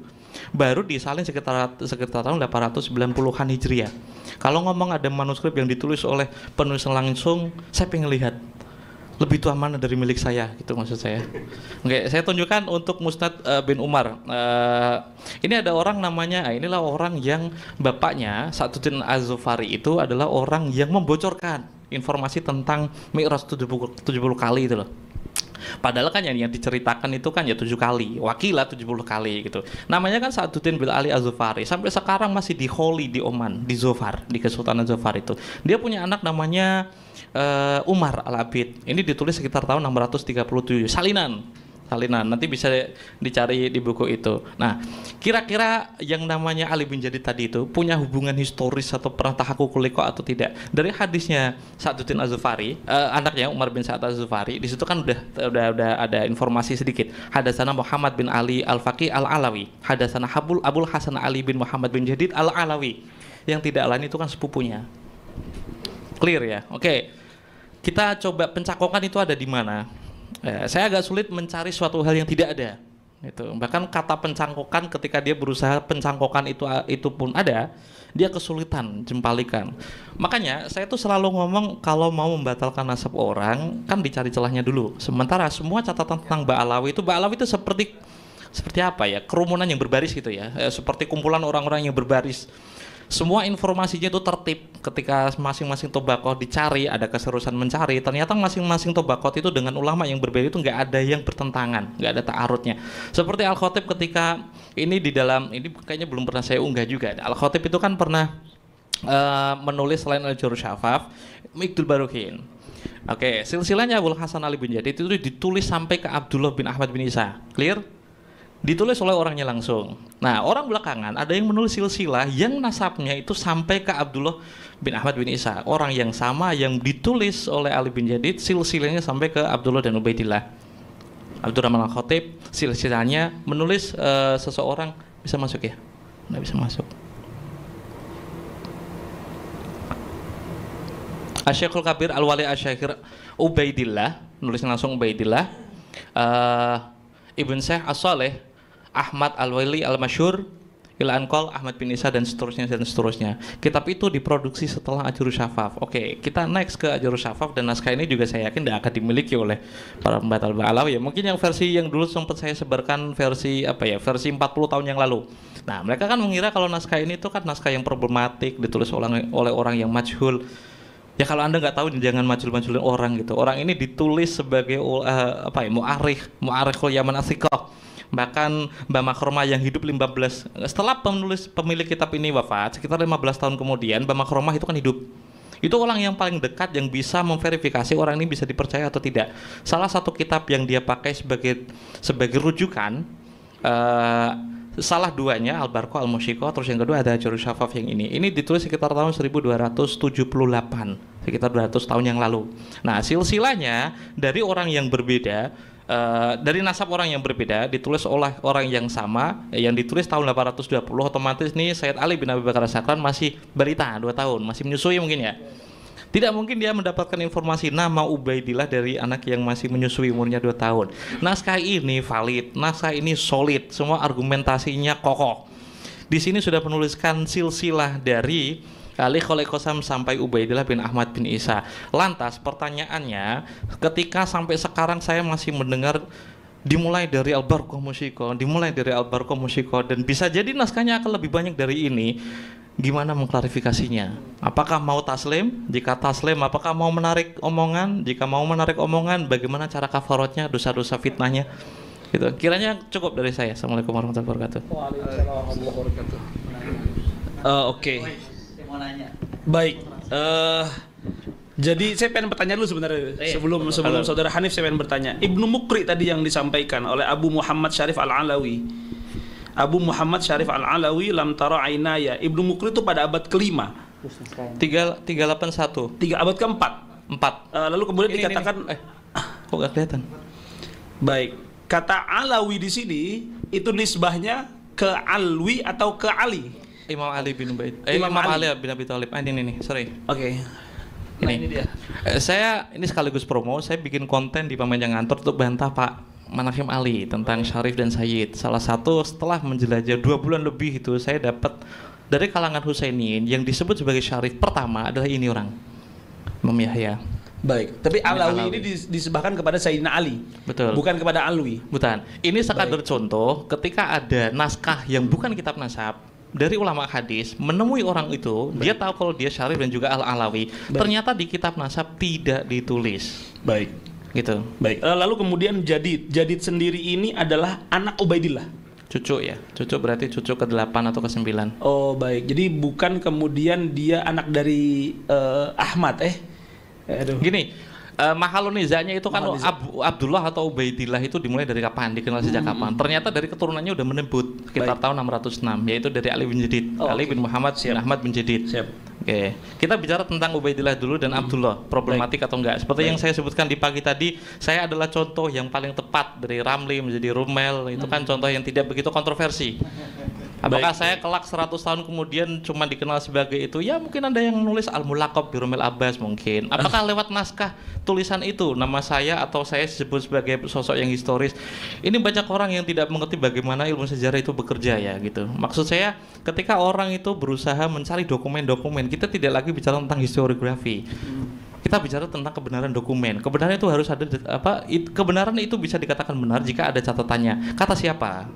disalin sekitar tahun 890-an Hijriah. Kalau ngomong ada manuskrip yang ditulis oleh penulis langsung, saya pengen lihat lebih tua mana dari milik saya, gitu maksud saya. Oke, saya tunjukkan untuk Musnad bin Umar. Ini ada orang namanya, inilah orang yang bapaknya Sa'duddin Az-Zufari itu adalah orang yang membocorkan informasi tentang Mi'raj 70 kali itu loh. Padahal kan yang diceritakan itu kan ya 7 kali, wakilah 70 kali gitu. Namanya kan Sa'duddin bin Ali Az-Zufari. Sampai sekarang masih di Holi di Oman, di Zofar, di Kesultanan Zofar itu. Dia punya anak namanya Umar Al-Abid. Ini ditulis sekitar tahun 637. Salinan. Nanti bisa dicari di buku itu. Nah, kira-kira yang namanya Ali bin Jadid tadi itu punya hubungan historis atau pernah tahaqquq liqa atau tidak? Dari hadisnya Sa'duddin Az-Zufari, anaknya Umar bin Sa'ad Az-Zufari, di situ kan udah ada informasi sedikit. Hadatsana Muhammad bin Ali Al-Faqih Al-Alawi, hadatsana Abul Hasan Ali bin Muhammad bin Jadid Al-Alawi. Yang tidak lain itu kan sepupunya. Clear ya? Oke. Kita coba pencakokan itu ada di mana? Saya agak sulit mencari suatu hal yang tidak ada. Itu. Bahkan kata pencangkokan ketika dia berusaha pencangkokan itu pun ada, dia kesulitan jempalikan. Makanya saya tuh selalu ngomong kalau mau membatalkan nasab orang kan dicari celahnya dulu. Sementara semua catatan tentang Ba'alawi itu seperti apa ya? Kerumunan yang berbaris gitu ya. Seperti kumpulan orang-orang yang berbaris. Semua informasinya itu tertib. Ketika masing-masing tobaqoh dicari, ada keserusan mencari, ternyata masing-masing tobaqoh itu dengan ulama yang berbeda itu nggak ada yang bertentangan, nggak ada ta'arudnya. Seperti Al-Khatib ketika ini kayaknya belum pernah saya unggah juga. Al-Khatib itu kan pernah menulis selain Al-Jurr Syafaf, Miqdul Baruhin. Oke, silsilahnya Abul Hasan Ali bin Jadid itu ditulis sampai ke Abdullah bin Ahmad bin Isa. Clear? Ditulis oleh orangnya langsung. Nah, orang belakangan ada yang menulis silsilah yang nasabnya itu sampai ke Abdullah bin Ahmad bin Isa. Orang yang sama yang ditulis oleh Ali bin Jadid, silsilahnya sampai ke Abdullah dan Ubaidillah. Abdurrahman Al-Khatib, silsilahnya menulis seseorang bisa masuk ya? Nggak bisa masuk. Asy-Syekhul Kabir Al-Wali Asy-Syekhir Ubaidillah, nulisnya langsung Ubaidillah. Ibn Syekh As-Saleh Ahmad Al-Wali Al-Masyhur Ila Anqal Ahmad bin Isa dan seterusnya. Kitab itu diproduksi setelah Ajurus Syafaf. Oke, kita next ke Ajurus Syafaf dan naskah ini juga saya yakin tidak akan dimiliki oleh para pembatal Ba'alawi ya. Mungkin yang versi yang dulu sempat saya sebarkan versi versi 40 tahun yang lalu. Nah, mereka kan mengira kalau naskah ini itu kan naskah yang problematik, ditulis oleh orang yang majhul. Ya kalau Anda nggak tahu jangan majhul-majhulin orang gitu. Orang ini ditulis sebagai mu'arikhul Yaman As-Siqah. Bahkan Mbah Makromah yang hidup 15 setelah pemilik kitab ini wafat sekitar 15 tahun kemudian Mbah Makromah itu kan hidup. Itu orang yang paling dekat yang bisa memverifikasi orang ini bisa dipercaya atau tidak. Salah satu kitab yang dia pakai sebagai rujukan salah duanya Al-Barqa Al-Musyiqah, terus yang kedua ada Ajurus Syafaf yang ini. Ini ditulis sekitar tahun 1278, sekitar 200 tahun yang lalu. Nah, silsilahnya dari orang yang berbeda, dari nasab orang yang berbeda, ditulis oleh orang yang sama, yang ditulis tahun 820, otomatis nih Sayyid Ali bin Abi Bakar As-Sakran masih balita 2 tahun, masih menyusui mungkin ya. Tidak mungkin dia mendapatkan informasi nama Ubaidillah dari anak yang masih menyusui umurnya 2 tahun. Naskah ini valid, naskah ini solid, semua argumentasinya kokoh. Di sini sudah menuliskan silsilah dari Ali Khalil Qasam sampai Ubaidillah bin Ahmad bin Isa. Lantas pertanyaannya, ketika sampai sekarang saya masih mendengar dimulai dari Al-Barqa Musyiqah, dan bisa jadi naskahnya akan lebih banyak dari ini. gimana mengklarifikasinya? Apakah mau taslim? Jika taslim, apakah mau menarik omongan? Jika mau menarik omongan, bagaimana cara kafaratnya, dosa-dosa fitnahnya? Gitu. Kiranya cukup dari saya. Assalamualaikum warahmatullahi wabarakatuh. Waalaikumsalam warahmatullahi wabarakatuh. Oke. Mau nanya. Baik. Jadi saya pengen bertanya dulu sebenarnya sebelum Saudara Hanif, saya pengen bertanya. Ibnu Muqri tadi yang disampaikan oleh Abu Muhammad Syarif Al-Alawi. Abu Muhammad Syarif Al-Alawi lam tara ainaya. Ibnu Muqri itu pada abad ke-5. 381. 3 abad ke-4. 4. Lalu kemudian Ini, dikatakan kok gak kelihatan? baik. Kata Alawi di sini itu nisbahnya ke Alwi atau ke Ali? Imam Ali bin Ubaid. Imam Imam Ali. Ali bin Abi Thalib. Ini nih, sorry. Oke. Nah, ini dia. Saya ini sekaligus promo, saya bikin konten di Pemain Yang Ngantor untuk bantah Pak Manahim Ali tentang Syarif dan Sayyid. Salah satu setelah menjelajah 2 bulan lebih itu, saya dapat dari kalangan Husainiyin yang disebut sebagai Syarif pertama adalah ini orang, Imam Yahya. Baik, tapi Alawi Alawi. ini disebabkan kepada Sayyidina Ali. Betul. Bukan kepada Alwi. Bukan. Ini sekadar contoh ketika ada naskah yang bukan kitab nasab dari ulama hadis menemui orang itu, dia tahu kalau dia Syarif dan juga Al-Alawi. Ternyata di kitab nasab tidak ditulis. Baik. Gitu. Baik. Lalu kemudian Jadid sendiri ini adalah anak Ubaidillah. Cucu ya. Cucu berarti cucu ke-8 atau ke-9. Oh, baik. Jadi bukan kemudian dia anak dari Ahmad Aduh. Gini, Mahalun nizanya itu kan Mahal niza. Abdullah atau Ubaidillah itu dimulai dari kapan? Dikenal sejak kapan? Ternyata dari keturunannya udah menebut sekitar Baik. tahun 606, yaitu dari Ali bin Jadid, Oh, Ali bin Muhammad bin Ahmad bin Jadid. Siap. Oke, kita bicara tentang Ubaidillah dulu dan Abdullah, problematik atau enggak? Seperti yang saya sebutkan di pagi tadi, saya adalah contoh yang paling tepat dari Ramli menjadi Rumel, itu kan contoh yang tidak begitu kontroversi. Apakah saya kelak 100 tahun kemudian cuma dikenal sebagai itu? Ya mungkin ada yang nulis Al-Mulaqab bi Rumel Abbas mungkin. Apakah lewat naskah tulisan itu nama saya atau saya disebut sebagai sosok yang historis? Ini banyak orang yang tidak mengerti bagaimana ilmu sejarah itu bekerja ya gitu. Maksud saya ketika orang itu berusaha mencari dokumen-dokumen, kita tidak lagi bicara tentang historiografi. Kita bicara tentang kebenaran dokumen. Kebenaran itu harus ada kebenaran itu bisa dikatakan benar jika ada catatannya. Kata siapa?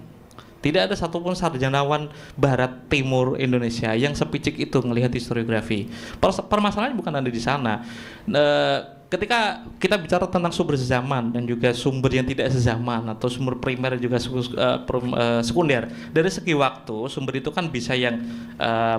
Tidak ada satupun sarjanawan Barat Timur Indonesia yang sepicik itu melihat historiografi. Permasalahannya bukan ada di sana. Ketika kita bicara tentang sumber sezaman dan juga sumber yang tidak sezaman atau sumber primer dan juga sekunder, dari segi waktu sumber itu kan bisa yang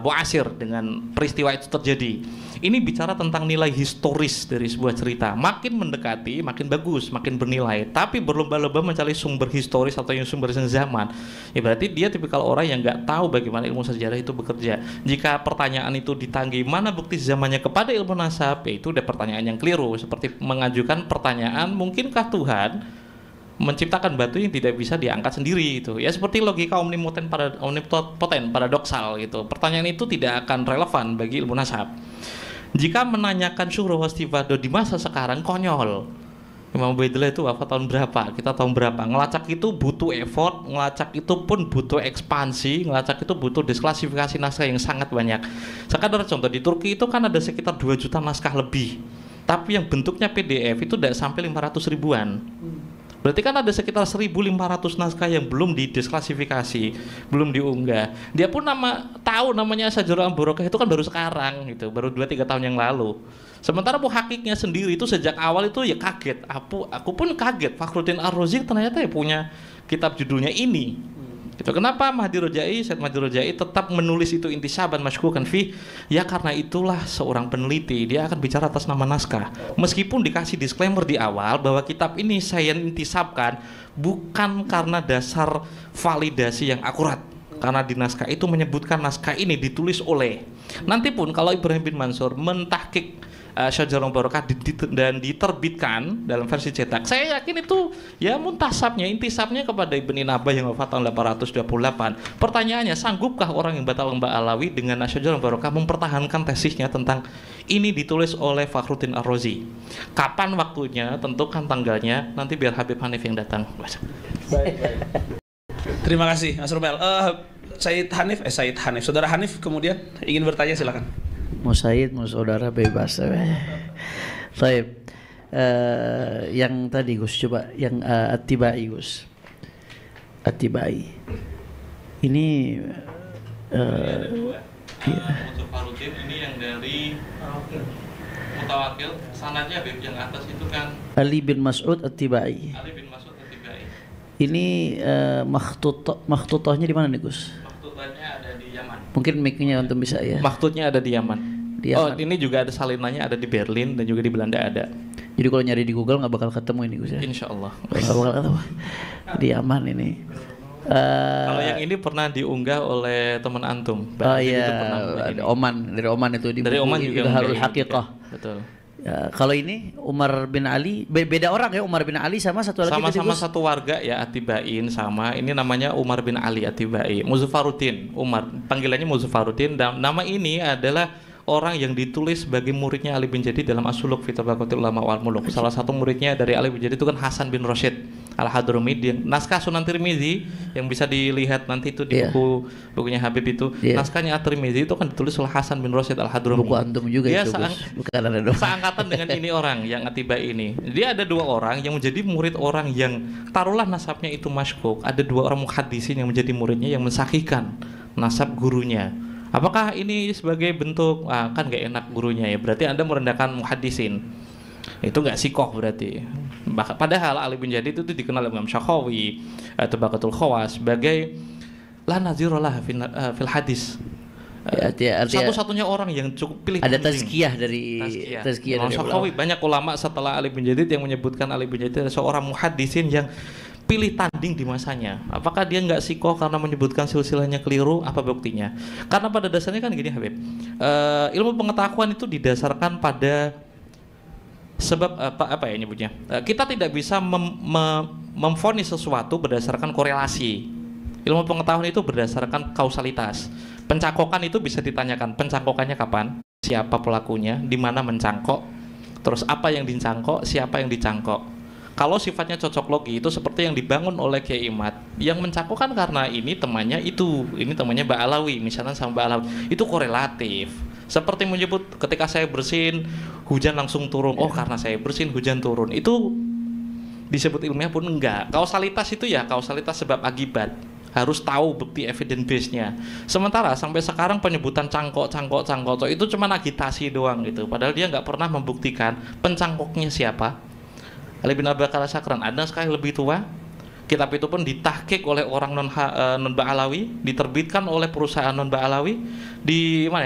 muasir dengan peristiwa itu terjadi. Ini bicara tentang nilai historis dari sebuah cerita. Makin mendekati, makin bagus, makin bernilai. Tapi berlomba-lomba mencari sumber historis atau yang sumber zaman, ya berarti dia tipikal orang yang nggak tahu bagaimana ilmu sejarah itu bekerja. Jika pertanyaan itu ditanggi mana bukti zamannya kepada ilmu nasab, ya itu udah pertanyaan yang keliru. Seperti mengajukan pertanyaan, mungkinkah Tuhan menciptakan batu yang tidak bisa diangkat sendiri itu? Ya seperti logika omnipoten paradoksal gitu. Pertanyaan itu tidak akan relevan bagi ilmu nasab. Jika menanyakan syuhra wastifado di masa sekarang, konyol. Imam Ubaidillah itu wafat tahun berapa? Kita tahun berapa? Ngelacak itu butuh effort, ngelacak itu pun butuh ekspansi, ngelacak itu butuh disklasifikasi naskah yang sangat banyak. Sekadar contoh, di Turki itu kan ada sekitar 2 juta naskah lebih. Tapi yang bentuknya PDF itu tidak sampai 500 ribuan. Berarti kan ada sekitar 1.500 naskah yang belum didisklasifikasi, belum diunggah. Dia pun tahu namanya Syajarul Barokah itu kan baru sekarang gitu, baru 2-3 tahun yang lalu. Sementara muhakiknya sendiri itu sejak awal itu ya kaget. Aku pun kaget, Fakhruddin Ar-Razi ternyata ya punya kitab judulnya ini. Gitu. Kenapa Said Mahdi Rojai tetap menulis itu intisaban masykukan fi? Ya karena itulah seorang peneliti, dia akan bicara atas nama naskah. Meskipun dikasih disclaimer di awal bahwa kitab ini saya intisabkan bukan karena dasar validasi yang akurat. Karena di naskah itu menyebutkan naskah ini ditulis oleh. Nanti pun kalau Ibrahim bin Mansur mentahqiq Syajarul Barokah dan diterbitkan dalam versi cetak, saya yakin itu ya muntasabnya, intisabnya kepada Ibn Nabah yang wafat tahun 828. Pertanyaannya, sanggupkah orang yang batal Mbak Alawi dengan Syajarul Barokah mempertahankan tesisnya tentang ini ditulis oleh Fakhruddin Ar-Razi? Kapan waktunya, tentukan tanggalnya, nanti biar Habib Hanif yang datang. Baik. Terima kasih Mas Rumel. Said Hanif, Saudara Hanif kemudian ingin bertanya, silakan. Mau Said, mau saudara bebas. Baik. Yang tadi Gus, coba yang At-Tibai Gus. At-Tibai. Ini Mutawakil ini yang dari Mutawakil, sanadnya Habib yang atas itu kan Ali bin Mas'ud At-Tibai. Ali bin Mas'ud At-Tibai. Ini makhtutahnya di mana nih Gus? Maktutnya ada di Yaman. Mungkin mic-nya untuk bisa ya. Maktutnya ada di Yaman. Di Oh, Yaman. ini juga ada salinannya, ada di Berlin dan juga di Belanda ada. Jadi kalau nyari di Google nggak bakal ketemu ini Gus ya. Insya Allah. Nggak bakal ketemu. Di Yaman ini. Kalau yang ini pernah diunggah oleh teman antum. Oh Bang Habib iya, itu pernah unggah ini. dari Oman itu di Dari buku Oman juga Idharul unggah ini. Haqiqah. Betul. Ya, kalau ini Umar bin Ali, beda orang ya, Umar bin Ali sama satu lagi tadi, Sama-sama Gus? satu warga ya, Atibain sama. Ini namanya Umar bin Ali Atibai. Muzaffaruddin Umar, panggilannya Muzaffaruddin. Dan nama ini adalah orang yang ditulis sebagai muridnya Ali bin Jadid dalam As-Suluk fi Tabaqatil Ulama wal Muluk. Salah satu muridnya dari Ali bin Jadid itu kan Hasan bin Rashid Al-Hadrami. Naskah Sunan Tirmizi yang bisa dilihat nanti itu di Iya. bukunya Habib itu. Iya. Naskahnya At-Tirmizi itu kan ditulis oleh Hasan bin Rashid Al-Hadrami. Buku antum juga Dia itu, Gus. Bukan ada dong. seangkatan dengan ini orang yang Atibai ini. Dia ada dua orang yang menjadi murid orang yang taruhlah nasabnya itu masyhur. Ada dua orang muhaddisin yang menjadi muridnya yang mensahihkan nasab gurunya. Apakah ini sebagai bentuk kan nggak enak gurunya ya? Berarti Anda merendahkan muhaddisin. Itu nggak sikoh berarti. Padahal Ali bin Jadid itu dikenal Imam Syakhawi atau Tabaqatul Khawas sebagai la nazirolah fil hadis. Ya, artinya Satu-satunya orang yang cukup pilih ada tanding. tazkiyah dari Imam ulama. Syakhawi, banyak ulama setelah Ali bin Jadid yang menyebutkan Ali bin Jadid adalah seorang muhaddisin yang pilih tanding di masanya. Apakah dia nggak sikoh karena menyebutkan silsilahnya keliru? Apa buktinya? Karena pada dasarnya kan gini Habib, ilmu pengetahuan itu didasarkan pada sebab apa ya nyebutnya? Kita tidak bisa memvonis sesuatu berdasarkan korelasi. Ilmu pengetahuan itu berdasarkan kausalitas. Pencangkokan itu bisa ditanyakan, pencangkokannya kapan, siapa pelakunya, di mana mencangkok, terus apa yang dicangkok, siapa yang dicangkok. Kalau sifatnya cocok logi itu seperti yang dibangun oleh Kiai Imad, yang mencangkokkan karena ini temannya itu, ini temannya Mbak Alawi, misalnya sama Mbak Alawi, itu korelatif. Seperti menyebut ketika saya bersin hujan langsung turun, oh karena saya bersin hujan turun, itu disebut ilmiah pun enggak. Kausalitas itu ya kausalitas sebab akibat. Harus tahu bukti evidence base-nya. Sementara sampai sekarang penyebutan cangkok itu cuma agitasi doang gitu. Padahal dia nggak pernah membuktikan pencangkoknya siapa. Ali bin Abi Bakar Sakran ada sekali lebih tua. Kitab itu pun ditahqiq oleh orang non Ba'alawi, diterbitkan oleh perusahaan non Ba'alawi,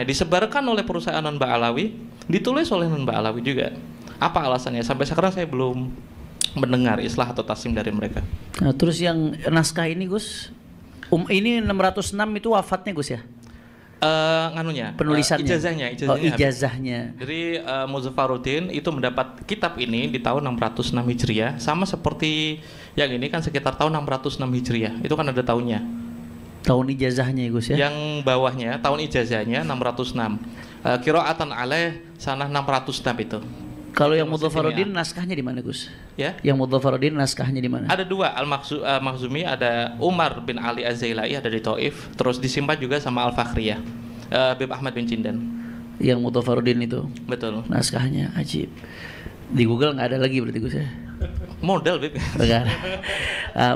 disebarkan oleh perusahaan non Ba'alawi, ditulis oleh non Ba'alawi juga. Apa alasannya? Sampai sekarang saya belum mendengar islah atau taslim dari mereka. Nah, terus yang naskah ini Gus, ini 606 itu wafatnya Gus ya? Penulisannya. Ijazahnya. Oh, ijazahnya. Jadi Muzaffaruddin itu mendapat kitab ini di tahun 606 Hijriah, sama seperti yang ini kan sekitar tahun 606 Hijriah. Itu kan ada tahunnya. Tahun ijazahnya Gus ya? Yang bawahnya tahun ijazahnya 606. Qiraatan alaih sanah 606 itu. Kalau yang Mudzafaruddin naskahnya di mana Gus? Ya. Yang Mudzafaruddin naskahnya di mana? Ada dua, Al-Makhzumi ada Umar bin Ali Az-Zailai ada di Taif, terus disimpan juga sama Al-Fakhriyah, Habib Ahmad bin Cindan. Yang Mudzafaruddin itu. Betul. Naskahnya ajib. Di Google nggak ada lagi berarti Gus ya? Model, Bib.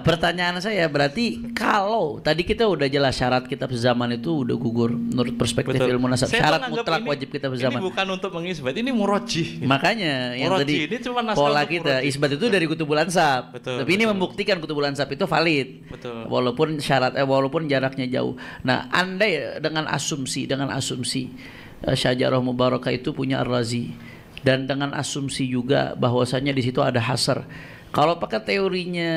Pertanyaan saya berarti kalau tadi kita udah jelas syarat kitab sezaman itu udah gugur menurut perspektif Betul. ilmu nasab. Saya Syarat menganggap mutlak ini- wajib kitab sezaman. Ini bukan untuk mengisbat, ini murajih. Makanya yang Murajih, tadi ini cuma naskah pola untuk kita murajih. isbat itu dari kutubul ansab. Betul, Tapi ini betul. membuktikan kutubul ansab itu valid. Betul. Walaupun walaupun jaraknya jauh. Nah, andai dengan asumsi Syajarah Mubarakah itu punya Ar-Razi, dan dengan asumsi juga bahwasanya di situ ada hasar. Kalau pakai teorinya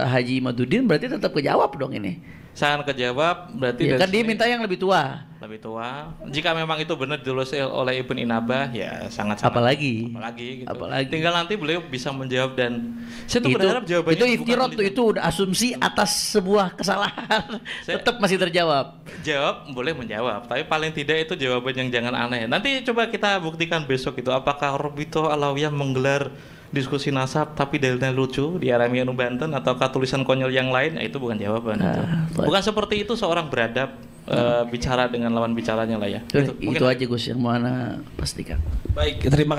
Haji Maduddin berarti tetap kejawab dong ini. Sangat kejawab, berarti Ya, dari kan dia sini minta yang lebih tua. lebih tua. Jika memang itu benar ditulis oleh Ibn Inabah, ya sangat. Apalagi Gitu. Apalagi. Tinggal nanti beliau bisa menjawab, dan saya tuh itu berharap jawabannya itu bukan iftirot tuh, tulisan. itu udah asumsi atas sebuah kesalahan. Tetap masih terjawab. Jawab boleh menjawab, tapi paling tidak itu jawaban yang jangan aneh. Nanti coba kita buktikan besok itu apakah Robito Alawiyah menggelar diskusi nasab tapi dalilnya lucu di Aramianu Banten, ataukah tulisan konyol yang lain. Itu bukan jawaban. Itu. Baik. Bukan seperti itu seorang beradab bicara dengan lawan bicaranya lah ya. Itu aja Gus yang mau ana pastikan. Baik, terima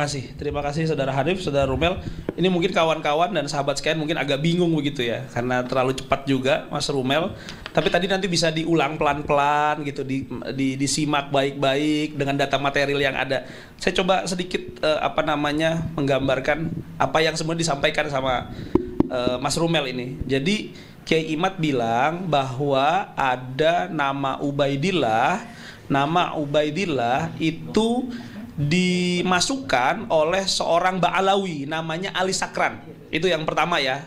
kasih Saudara Hanif, Saudara Rumel. Ini mungkin kawan-kawan dan sahabat sekalian mungkin agak bingung begitu ya, karena terlalu cepat juga Mas Rumel. Tapi tadi nanti bisa diulang pelan-pelan gitu, disimak baik-baik dengan data material yang ada. Saya coba sedikit menggambarkan apa yang sebenarnya disampaikan sama Mas Rumel ini. Jadi Kiai Imad bilang bahwa ada nama Ubaidillah itu dimasukkan oleh seorang Ba'alawi namanya Ali Sakran. Itu yang pertama ya.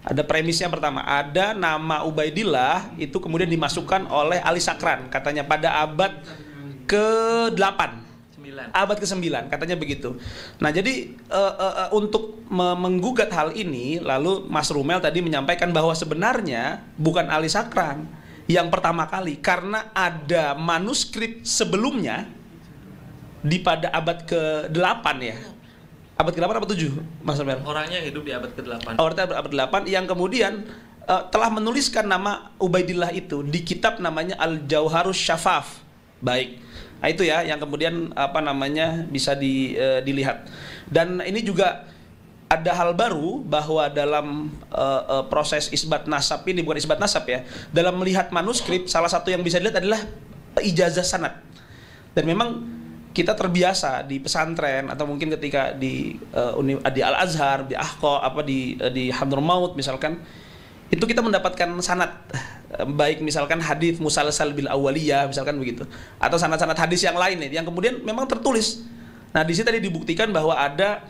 Ada premisnya pertama, ada nama Ubaidillah itu kemudian dimasukkan oleh Ali Sakran katanya pada abad ke-8. Abad ke-9 katanya begitu. Nah, jadi untuk menggugat hal ini, lalu Mas Rumel tadi menyampaikan bahwa sebenarnya bukan Ali Sakran yang pertama kali, karena ada manuskrip sebelumnya di pada abad ke-8 ya. Abad ke-8 abad ke-7, Mas Rumel? Orangnya hidup di abad ke-8. Abad ke-8 yang kemudian telah menuliskan nama Ubaidillah itu di kitab namanya Al-Jauharus Syafaf. Baik. Nah, itu ya yang kemudian bisa dilihat. Dan ini juga ada hal baru bahwa dalam proses isbat nasab ini, bukan isbat nasab ya, dalam melihat manuskrip salah satu yang bisa dilihat adalah ijazah sanad. Dan memang kita terbiasa di pesantren atau mungkin ketika di Al-Azhar, di Ahqa, di Hadramaut misalkan, itu kita mendapatkan sanad, baik misalkan hadis musalsal bil awaliyah misalkan begitu, atau sanad-sanad hadis yang lain yang kemudian memang tertulis. Nah, di sini tadi dibuktikan bahwa ada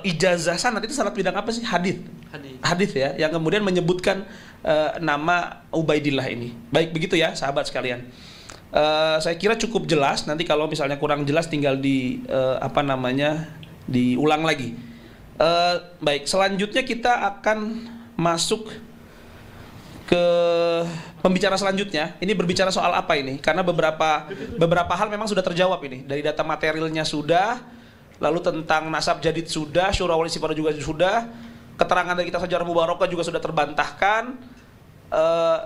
ijazah sanad. Itu sanad bidang apa sih? Hadis ya, yang kemudian menyebutkan nama Ubaidillah ini. Baik begitu ya sahabat sekalian. Saya kira cukup jelas. Nanti kalau misalnya kurang jelas tinggal diulang lagi. Baik, selanjutnya kita akan masuk ke pembicara selanjutnya. Ini berbicara soal apa ini? Karena beberapa hal memang sudah terjawab ini. Dari data materialnya sudah, lalu tentang nasab jadid sudah, syura wal istighfar juga sudah, keterangan dari kitab Sajarah Mubarakah juga sudah terbantahkan.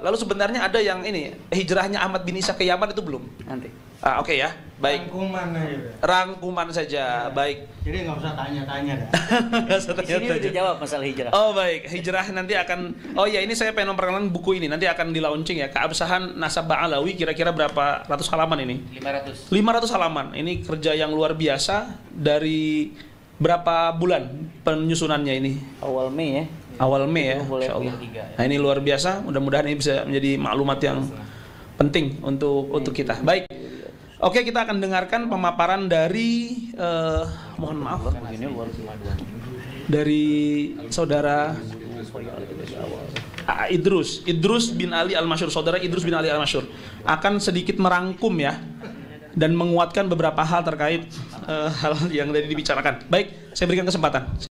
Lalu sebenarnya ada yang ini, hijrahnya Ahmad bin Isa ke Yaman itu belum? Nanti. Oke ya, baik. Rangkuman saja, ya. Baik. Jadi nggak usah tanya-tanya dah. Di sini udah dijawab masalah hijrah. Oh baik, hijrah nanti akan. Oh ya, ini saya pengen memperkenalkan buku ini, nanti akan di launching ya. Keabsahan Nasab Ba'alawi, kira-kira berapa ratus halaman ini? 500 halaman. Ini kerja yang luar biasa. Dari berapa bulan penyusunannya ini? Awal Mei ya. Awal Mei ya, Insya Allah. Nah, ini luar biasa. Mudah-mudahan ini bisa menjadi maklumat yang penting untuk kita. Baik. Oke, kita akan dengarkan pemaparan dari mohon maaf dari saudara Idrus bin Ali Al-Masyhur. Saudara Idrus bin Ali Al-Masyhur akan sedikit merangkum ya dan menguatkan beberapa hal terkait hal yang tadi dibicarakan. Baik, saya berikan kesempatan.